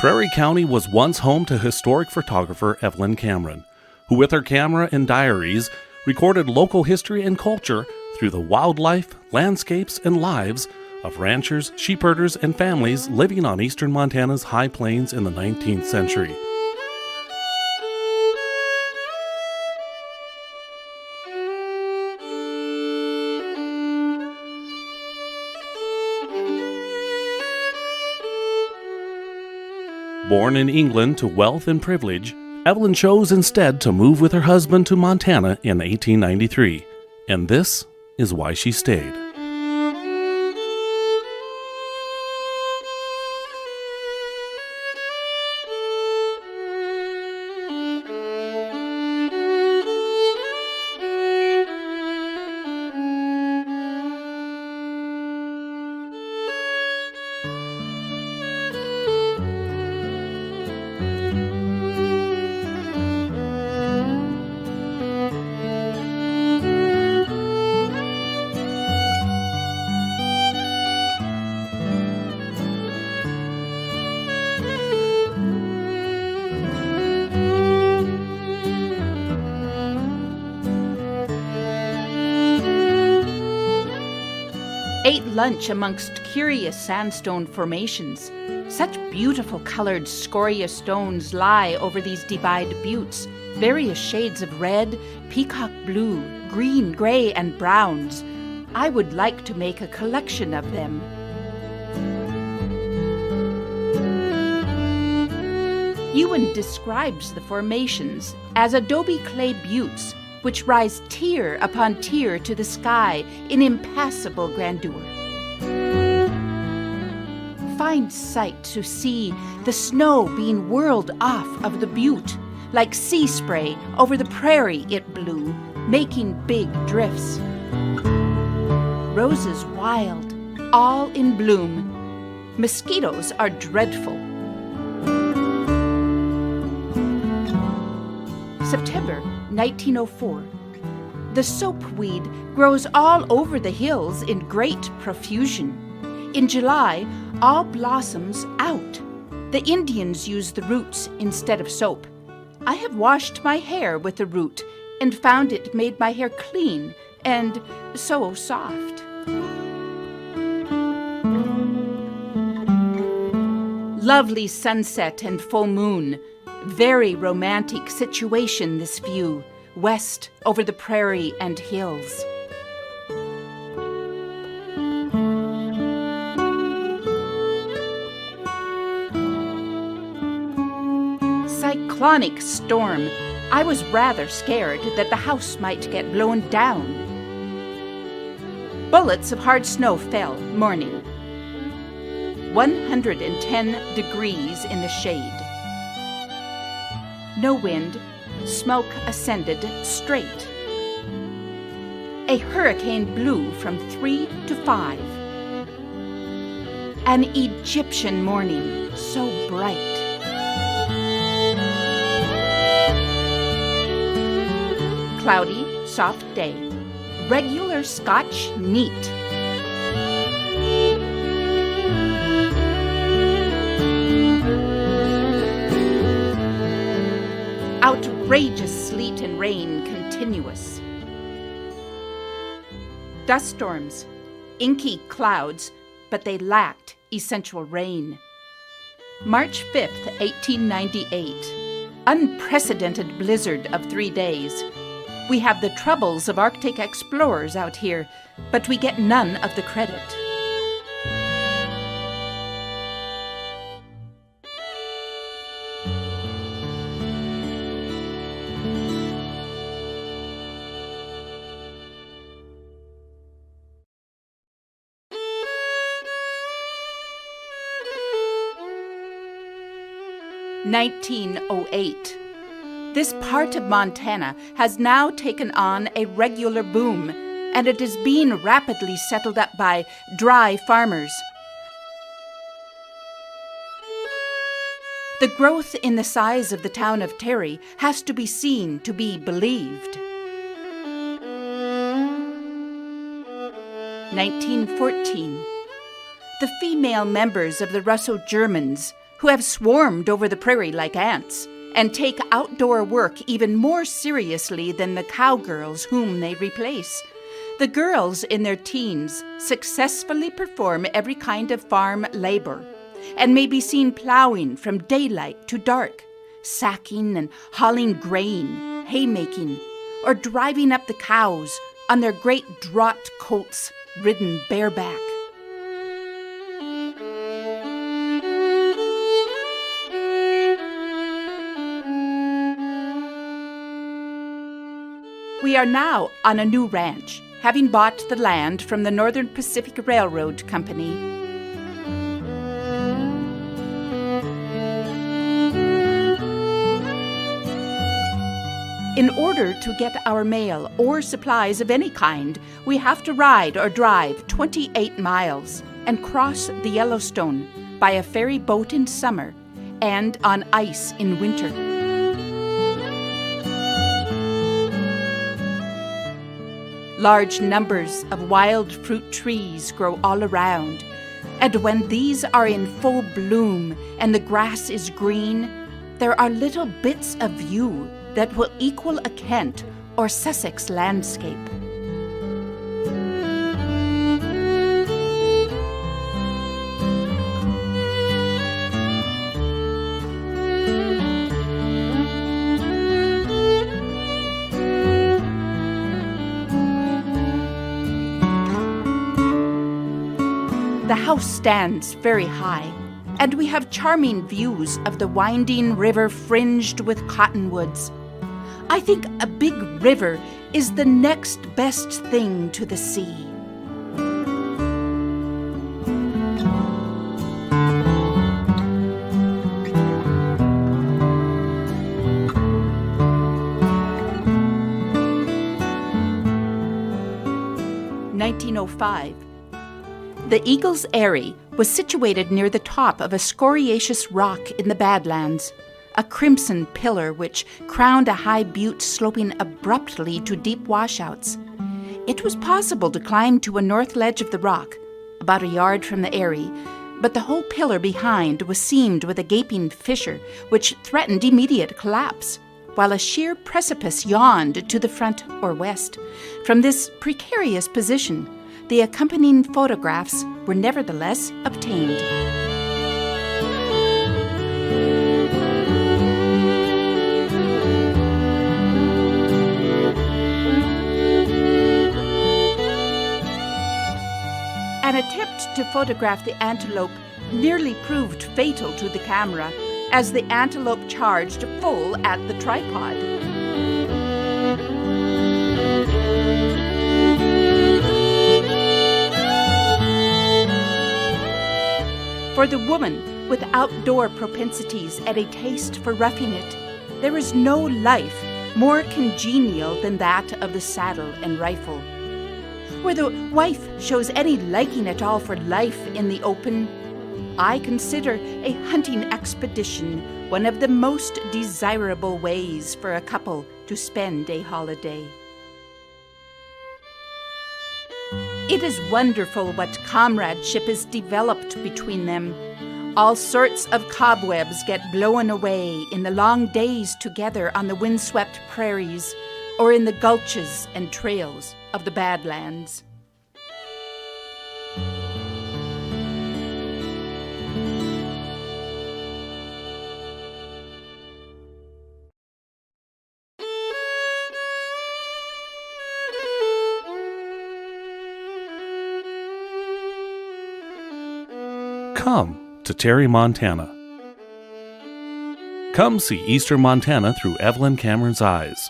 Prairie County was once home to historic photographer Evelyn Cameron, who with her camera and diaries recorded local history and culture through the wildlife, landscapes, and lives of ranchers, sheepherders, and families living on eastern Montana's high plains in the 19th century. Born in England to wealth and privilege, Evelyn chose instead to move with her husband to Montana in 1893, and this is why she stayed. Ate lunch amongst curious sandstone formations. Such beautiful colored scoria stones lie over these divide buttes, various shades of red, peacock blue, green, gray, and browns. I would like to make a collection of them. Ewen describes the formations as adobe clay buttes, which rise tier upon tier to the sky in impassable grandeur. Fine sight to see the snow being whirled off of the butte. Like sea spray over the prairie it blew, making big drifts. Roses wild, all in bloom. Mosquitoes are dreadful. September 1904. The soapweed grows all over the hills in great profusion. In July, all blossoms out. The Indians use the roots instead of soap. I have washed my hair with the root and found it made my hair clean and so soft. Lovely sunset and full moon. Very romantic situation, this view, west over the prairie and hills. Cyclonic storm. I was rather scared that the house might get blown down. Bullets of hard snow fell, morning. 110 degrees in the shade. No wind, smoke ascended straight. A hurricane blew from 3 to 5. An Egyptian morning, so bright. Cloudy, soft day. Regular Scotch neat. Outrageous sleet and rain continuous. Dust storms, inky clouds, but they lacked essential rain. March 5th, 1898. Unprecedented blizzard of 3 days. We have the troubles of Arctic explorers out here, but we get none of the credit. (1908). This part of Montana has now taken on a regular boom, and it is being rapidly settled up by dry farmers. The growth in the size of the town of Terry has to be seen to be believed. 1914. The female members of the Russo-Germans, who have swarmed over the prairie like ants and take outdoor work even more seriously than the cowgirls whom they replace. The girls in their teens successfully perform every kind of farm labor and may be seen plowing from daylight to dark, sacking and hauling grain, haymaking, or driving up the cows on their great draught colts ridden bareback. We are now on a new ranch, having bought the land from the Northern Pacific Railroad Company. In order to get our mail or supplies of any kind, we have to ride or drive 28 miles and cross the Yellowstone by a ferry boat in summer and on ice in winter. Large numbers of wild fruit trees grow all around, and when these are in full bloom and the grass is green, there are little bits of view that will equal a Kent or Sussex landscape. The house stands very high, and we have charming views of the winding river fringed with cottonwoods. I think a big river is the next best thing to the sea. (1905). The Eagle's Eyrie was situated near the top of a scoriaceous rock in the Badlands, a crimson pillar which crowned a high butte sloping abruptly to deep washouts. It was possible to climb to a north ledge of the rock, about a yard from the eyrie, but the whole pillar behind was seamed with a gaping fissure which threatened immediate collapse, while a sheer precipice yawned to the front or west. From this precarious position, the accompanying photographs were nevertheless obtained. An attempt to photograph the antelope nearly proved fatal to the camera, as the antelope charged full at the tripod. For the woman with outdoor propensities and a taste for roughing it, there is no life more congenial than that of the saddle and rifle. Where the wife shows any liking at all for life in the open, I consider a hunting expedition one of the most desirable ways for a couple to spend a holiday. It is wonderful what comradeship is developed between them. All sorts of cobwebs get blown away in the long days together on the windswept prairies or in the gulches and trails of the Badlands. Come to Terry, Montana. Come see Eastern Montana through Evelyn Cameron's eyes.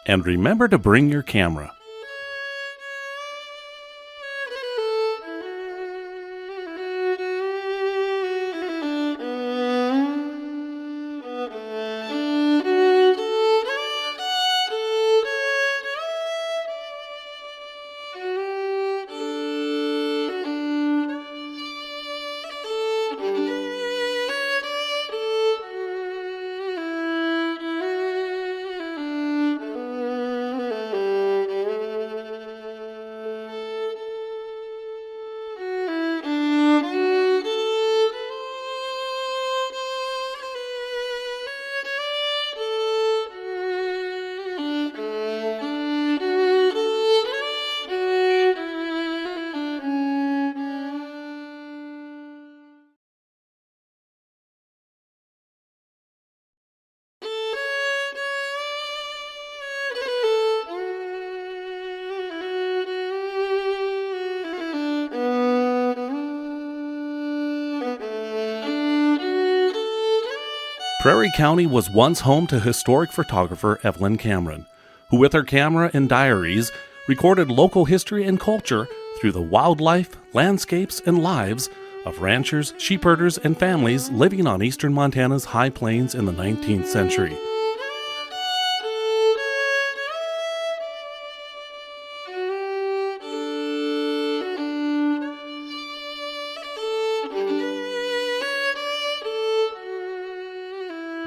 And remember to bring your camera. Prairie County was once home to historic photographer Evelyn Cameron, who with her camera and diaries recorded local history and culture through the wildlife, landscapes, and lives of ranchers, sheepherders, and families living on eastern Montana's high plains in the 19th century.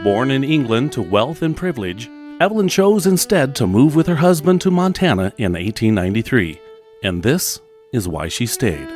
Born in England to wealth and privilege, Evelyn chose instead to move with her husband to Montana in 1893, and this is why she stayed.